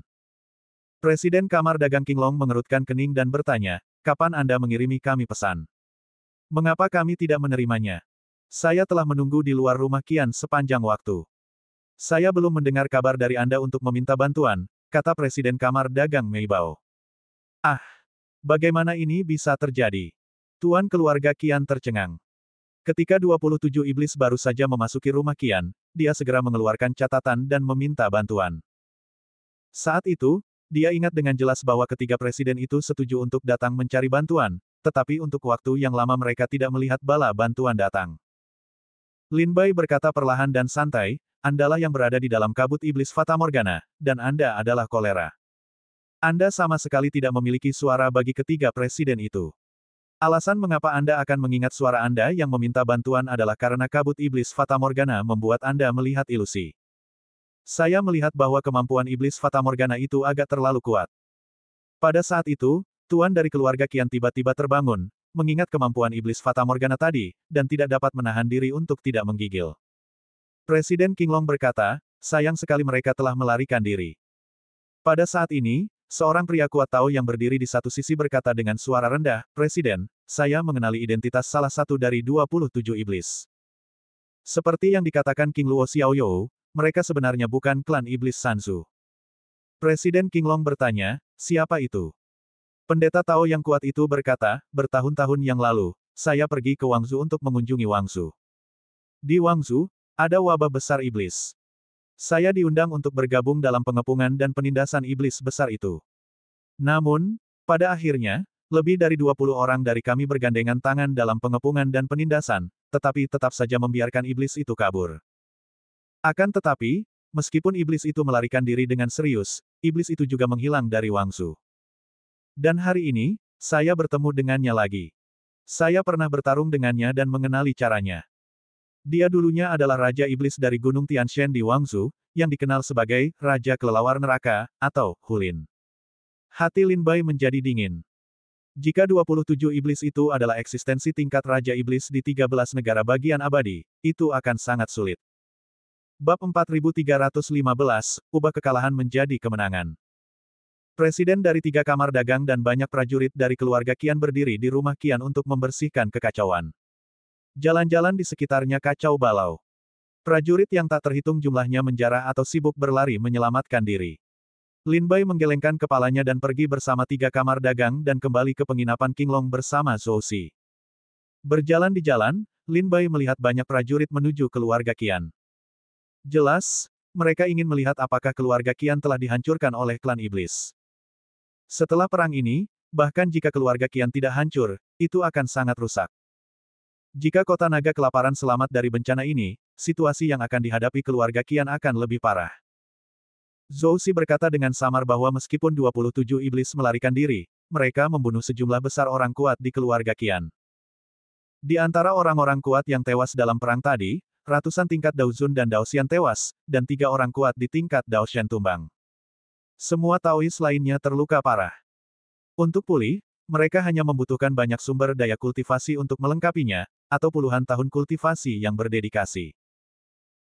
Presiden Kamar Dagang Qinglong mengerutkan kening dan bertanya, "Kapan Anda mengirimi kami pesan? Mengapa kami tidak menerimanya? Saya telah menunggu di luar rumah Qian sepanjang waktu. Saya belum mendengar kabar dari Anda untuk meminta bantuan," kata Presiden Kamar Dagang Mei Bao. "Ah, bagaimana ini bisa terjadi?" Tuan keluarga Qian tercengang. Ketika 27 iblis baru saja memasuki rumah Qian, dia segera mengeluarkan catatan dan meminta bantuan. Saat itu, dia ingat dengan jelas bahwa ketiga presiden itu setuju untuk datang mencari bantuan, tetapi untuk waktu yang lama mereka tidak melihat bala bantuan datang. Lin Bai berkata perlahan dan santai, "Andalah yang berada di dalam kabut iblis Fata Morgana, dan Anda adalah kolera. Anda sama sekali tidak memiliki suara bagi ketiga presiden itu. Alasan mengapa Anda akan mengingat suara Anda yang meminta bantuan adalah karena kabut iblis Fata Morgana membuat Anda melihat ilusi. Saya melihat bahwa kemampuan iblis Fata Morgana itu agak terlalu kuat." Pada saat itu, tuan dari keluarga Qian tiba-tiba terbangun, mengingat kemampuan iblis Fata Morgana tadi, dan tidak dapat menahan diri untuk tidak menggigil. Presiden Qinglong berkata, "Sayang sekali mereka telah melarikan diri." Pada saat ini, seorang pria kuat Tao yang berdiri di satu sisi berkata dengan suara rendah, "Presiden, saya mengenali identitas salah satu dari 27 iblis. Seperti yang dikatakan King Luo Xiaoyou, mereka sebenarnya bukan klan iblis Sanzu." Presiden Qinglong bertanya, "Siapa itu?" Pendeta Tao yang kuat itu berkata, "Bertahun-tahun yang lalu, saya pergi ke Wangzhou untuk mengunjungi Wangzhou. Di Wangzhou, ada wabah besar iblis. Saya diundang untuk bergabung dalam pengepungan dan penindasan iblis besar itu. Namun, pada akhirnya, lebih dari 20 orang dari kami bergandengan tangan dalam pengepungan dan penindasan, tetapi tetap saja membiarkan iblis itu kabur. Akan tetapi, meskipun iblis itu melarikan diri dengan serius, iblis itu juga menghilang dari Wangzhou. Dan hari ini, saya bertemu dengannya lagi. Saya pernah bertarung dengannya dan mengenali caranya. Dia dulunya adalah Raja Iblis dari Gunung Tianshan di Wangzhou, yang dikenal sebagai Raja Kelelawar Neraka, atau Hulin." Hati Lin Bai menjadi dingin. Jika 27 iblis itu adalah eksistensi tingkat Raja Iblis di 13 negara bagian abadi, itu akan sangat sulit. Bab 4315, ubah kekalahan menjadi kemenangan. Presiden dari 3 kamar dagang dan banyak prajurit dari keluarga Qian berdiri di rumah Qian untuk membersihkan kekacauan. Jalan-jalan di sekitarnya kacau balau. Prajurit yang tak terhitung jumlahnya menjarah atau sibuk berlari menyelamatkan diri. Lin Bai menggelengkan kepalanya dan pergi bersama 3 kamar dagang dan kembali ke penginapan Qinglong bersama Zhou Xi. Berjalan di jalan, Lin Bai melihat banyak prajurit menuju keluarga Qian. Jelas, mereka ingin melihat apakah keluarga Qian telah dihancurkan oleh klan iblis. Setelah perang ini, bahkan jika keluarga Qian tidak hancur, itu akan sangat rusak. Jika kota naga kelaparan selamat dari bencana ini, situasi yang akan dihadapi keluarga Qian akan lebih parah. Zhou Xi berkata dengan samar bahwa meskipun 27 iblis melarikan diri, mereka membunuh sejumlah besar orang kuat di keluarga Qian. Di antara orang-orang kuat yang tewas dalam perang tadi, ratusan tingkat Daozun dan Daoxian tewas, dan 3 orang kuat di tingkat Daoshan tumbang. Semua Taois lainnya terluka parah. Untuk pulih, mereka hanya membutuhkan banyak sumber daya kultivasi untuk melengkapinya, atau puluhan tahun kultivasi yang berdedikasi.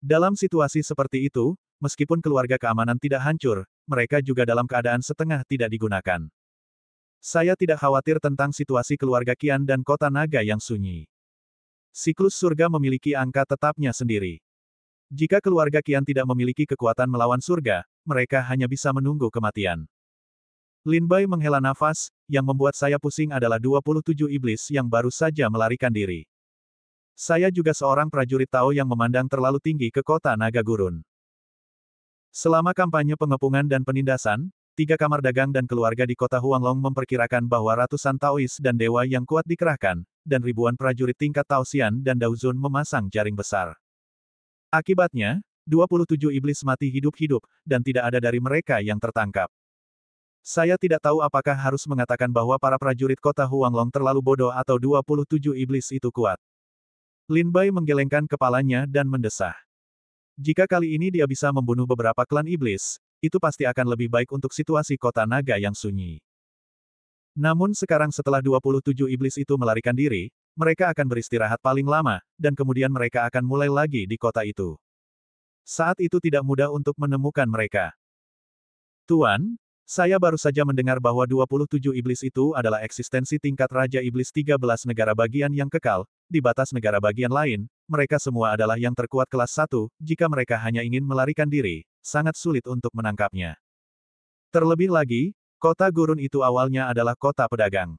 Dalam situasi seperti itu, meskipun keluarga keamanan tidak hancur, mereka juga dalam keadaan setengah tidak digunakan. Saya tidak khawatir tentang situasi keluarga Qian dan kota naga yang sunyi. Siklus surga memiliki angka tetapnya sendiri. Jika keluarga Qian tidak memiliki kekuatan melawan surga, mereka hanya bisa menunggu kematian. Lin Bai menghela nafas, yang membuat saya pusing adalah 27 iblis yang baru saja melarikan diri. Saya juga seorang prajurit Tao yang memandang terlalu tinggi ke kota naga gurun. Selama kampanye pengepungan dan penindasan, 3 kamar dagang dan keluarga di kota Huanglong memperkirakan bahwa ratusan Taois dan dewa yang kuat dikerahkan, dan ribuan prajurit tingkat Taoxian dan Daozun memasang jaring besar. Akibatnya, 27 iblis mati hidup-hidup, dan tidak ada dari mereka yang tertangkap. Saya tidak tahu apakah harus mengatakan bahwa para prajurit kota Huanglong terlalu bodoh atau 27 iblis itu kuat. Lin Bai menggelengkan kepalanya dan mendesah. Jika kali ini dia bisa membunuh beberapa klan iblis, itu pasti akan lebih baik untuk situasi kota naga yang sunyi. Namun sekarang setelah 27 iblis itu melarikan diri, mereka akan beristirahat paling lama, dan kemudian mereka akan mulai lagi di kota itu. Saat itu tidak mudah untuk menemukan mereka. Tuan, saya baru saja mendengar bahwa 27 iblis itu adalah eksistensi tingkat Raja Iblis 13 negara bagian yang kekal, di batas negara bagian lain, mereka semua adalah yang terkuat kelas 1, jika mereka hanya ingin melarikan diri, sangat sulit untuk menangkapnya. Terlebih lagi, kota gurun itu awalnya adalah kota pedagang.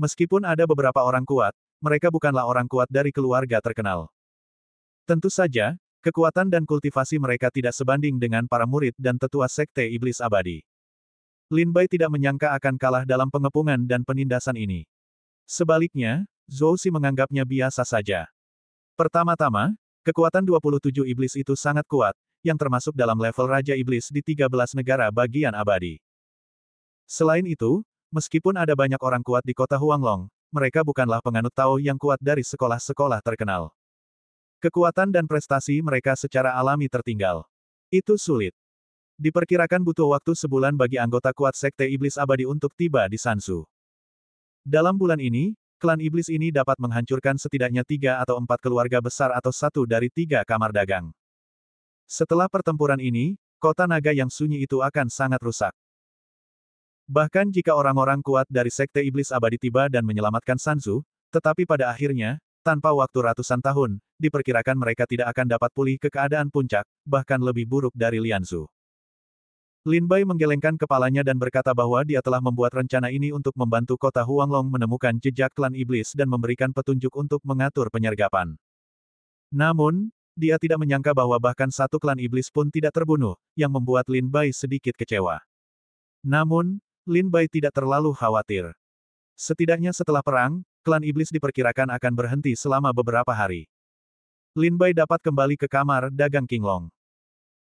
Meskipun ada beberapa orang kuat, mereka bukanlah orang kuat dari keluarga terkenal. Tentu saja, kekuatan dan kultivasi mereka tidak sebanding dengan para murid dan tetua Sekte Iblis Abadi. Lin Bai tidak menyangka akan kalah dalam pengepungan dan penindasan ini. Sebaliknya, Zhou Si menganggapnya biasa saja. Pertama-tama, kekuatan 27 iblis itu sangat kuat, yang termasuk dalam level Raja Iblis di 13 negara bagian abadi. Selain itu, meskipun ada banyak orang kuat di kota Huanglong, mereka bukanlah penganut Tao yang kuat dari sekolah-sekolah terkenal. Kekuatan dan prestasi mereka secara alami tertinggal. Itu sulit. Diperkirakan butuh waktu sebulan bagi anggota kuat Sekte Iblis Abadi untuk tiba di Sansu. Dalam bulan ini, klan iblis ini dapat menghancurkan setidaknya 3 atau 4 keluarga besar atau 1 dari 3 kamar dagang. Setelah pertempuran ini, kota naga yang sunyi itu akan sangat rusak. Bahkan jika orang-orang kuat dari Sekte Iblis Abadi tiba dan menyelamatkan Sansu, tetapi pada akhirnya, tanpa waktu ratusan tahun, diperkirakan mereka tidak akan dapat pulih ke keadaan puncak, bahkan lebih buruk dari Lianzu. Lin Bai menggelengkan kepalanya dan berkata bahwa dia telah membuat rencana ini untuk membantu kota Huanglong menemukan jejak klan iblis dan memberikan petunjuk untuk mengatur penyergapan. Namun, dia tidak menyangka bahwa bahkan satu klan iblis pun tidak terbunuh, yang membuat Lin Bai sedikit kecewa. Namun, Lin Bai tidak terlalu khawatir. Setidaknya setelah perang, klan iblis diperkirakan akan berhenti selama beberapa hari. Lin Bai dapat kembali ke kamar dagang Qinglong.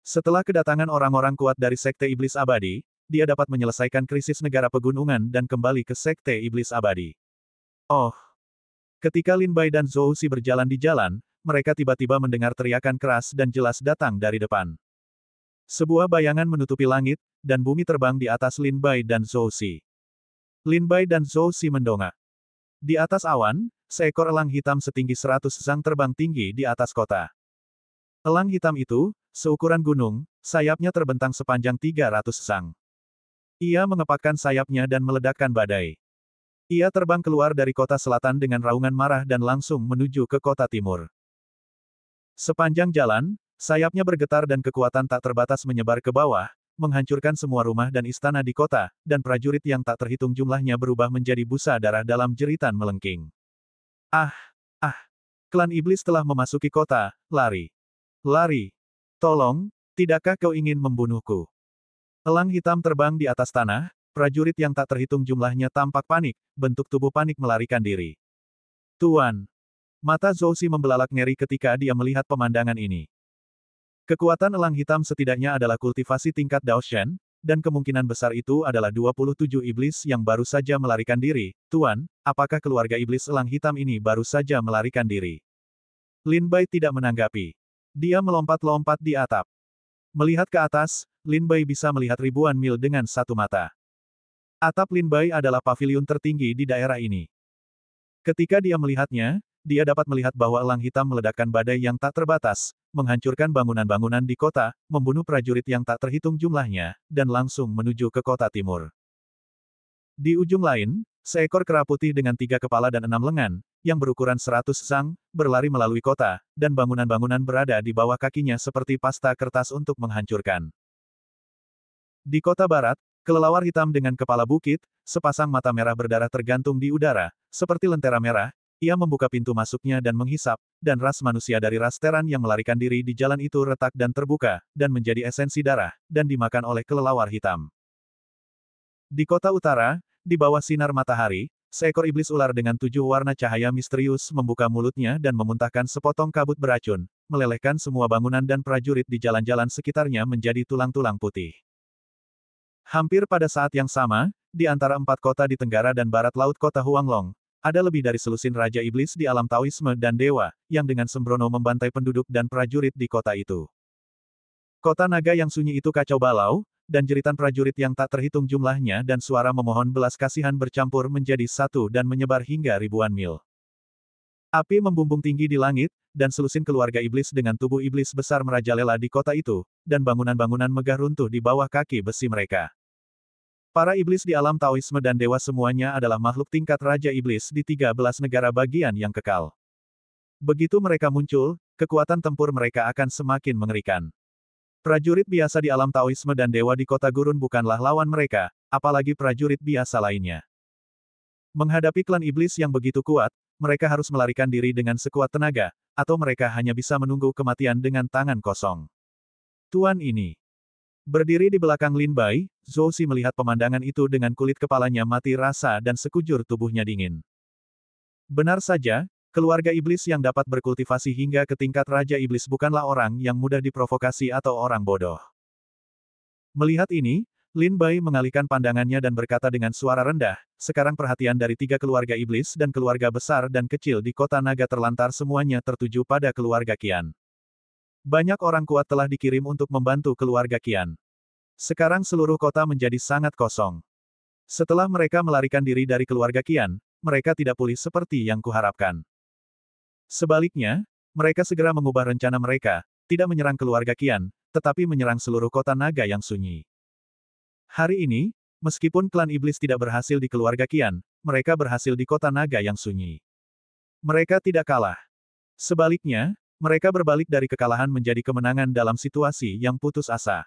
Setelah kedatangan orang-orang kuat dari Sekte Iblis Abadi, dia dapat menyelesaikan krisis negara pegunungan dan kembali ke Sekte Iblis Abadi. Oh! Ketika Lin Bai dan Zhou Si berjalan di jalan, mereka tiba-tiba mendengar teriakan keras dan jelas datang dari depan. Sebuah bayangan menutupi langit, dan bumi terbang di atas Lin Bai dan Zhou Si. Lin Bai dan Zhou Si mendongak. Di atas awan, seekor elang hitam setinggi 100 zang terbang tinggi di atas kota. Elang hitam itu, seukuran gunung, sayapnya terbentang sepanjang 300 zang. Ia mengepakkan sayapnya dan meledakkan badai. Ia terbang keluar dari kota selatan dengan raungan marah dan langsung menuju ke kota timur. Sepanjang jalan, sayapnya bergetar dan kekuatan tak terbatas menyebar ke bawah, menghancurkan semua rumah dan istana di kota, dan prajurit yang tak terhitung jumlahnya berubah menjadi busa darah dalam jeritan melengking. Ah! Ah! Klan iblis telah memasuki kota, lari! Lari! Tolong, tidakkah kau ingin membunuhku? Elang hitam terbang di atas tanah, prajurit yang tak terhitung jumlahnya tampak panik, bentuk tubuh panik melarikan diri. Tuan! Mata Zhou Si membelalak ngeri ketika dia melihat pemandangan ini. Kekuatan elang hitam setidaknya adalah kultivasi tingkat Daoshan, dan kemungkinan besar itu adalah 27 iblis yang baru saja melarikan diri. Tuan, apakah keluarga iblis elang hitam ini baru saja melarikan diri? Lin Bai tidak menanggapi. Dia melompat-lompat di atap. Melihat ke atas, Lin Bai bisa melihat ribuan mil dengan satu mata. Atap Lin Bai adalah paviliun tertinggi di daerah ini. Ketika dia melihatnya, dia dapat melihat bahwa elang hitam meledakkan badai yang tak terbatas, menghancurkan bangunan-bangunan di kota, membunuh prajurit yang tak terhitung jumlahnya, dan langsung menuju ke kota timur. Di ujung lain, seekor kera putih dengan 3 kepala dan 6 lengan, yang berukuran 100 zang, berlari melalui kota, dan bangunan-bangunan berada di bawah kakinya seperti pasta kertas untuk menghancurkan. Di kota barat, kelelawar hitam dengan kepala bukit, sepasang mata merah berdarah tergantung di udara, seperti lentera merah, ia membuka pintu masuknya dan menghisap, dan ras manusia dari ras Teran yang melarikan diri di jalan itu retak dan terbuka, dan menjadi esensi darah, dan dimakan oleh kelelawar hitam. Di kota utara, di bawah sinar matahari, seekor iblis ular dengan 7 warna cahaya misterius membuka mulutnya dan memuntahkan sepotong kabut beracun, melelehkan semua bangunan dan prajurit di jalan-jalan sekitarnya menjadi tulang-tulang putih. Hampir pada saat yang sama, di antara 4 kota di tenggara dan barat laut kota Huanglong, ada lebih dari selusin Raja Iblis di alam Taoisme dan Dewa, yang dengan sembrono membantai penduduk dan prajurit di kota itu. Kota naga yang sunyi itu kacau balau, dan jeritan prajurit yang tak terhitung jumlahnya dan suara memohon belas kasihan bercampur menjadi satu dan menyebar hingga ribuan mil. Api membumbung tinggi di langit, dan selusin keluarga iblis dengan tubuh iblis besar merajalela di kota itu, dan bangunan-bangunan megah runtuh di bawah kaki besi mereka. Para iblis di alam Taoisme dan dewa semuanya adalah makhluk tingkat Raja Iblis di 13 negara bagian yang kekal. Begitu mereka muncul, kekuatan tempur mereka akan semakin mengerikan. Prajurit biasa di alam Taoisme dan dewa di kota gurun bukanlah lawan mereka, apalagi prajurit biasa lainnya. Menghadapi klan iblis yang begitu kuat, mereka harus melarikan diri dengan sekuat tenaga, atau mereka hanya bisa menunggu kematian dengan tangan kosong. Tuan ini. Berdiri di belakang Lin Bai, Zhou Xi melihat pemandangan itu dengan kulit kepalanya mati rasa dan sekujur tubuhnya dingin. Benar saja, keluarga iblis yang dapat berkultivasi hingga ke tingkat Raja Iblis bukanlah orang yang mudah diprovokasi atau orang bodoh. Melihat ini, Lin Bai mengalihkan pandangannya dan berkata dengan suara rendah, sekarang perhatian dari 3 keluarga iblis dan keluarga besar dan kecil di kota naga terlantar semuanya tertuju pada keluarga Qian. Banyak orang kuat telah dikirim untuk membantu keluarga Qian. Sekarang seluruh kota menjadi sangat kosong. Setelah mereka melarikan diri dari keluarga Qian, mereka tidak pulih seperti yang kuharapkan. Sebaliknya, mereka segera mengubah rencana mereka, tidak menyerang keluarga Qian, tetapi menyerang seluruh kota naga yang sunyi. Hari ini, meskipun klan iblis tidak berhasil di keluarga Qian, mereka berhasil di kota naga yang sunyi. Mereka tidak kalah. Sebaliknya, mereka berbalik dari kekalahan menjadi kemenangan dalam situasi yang putus asa.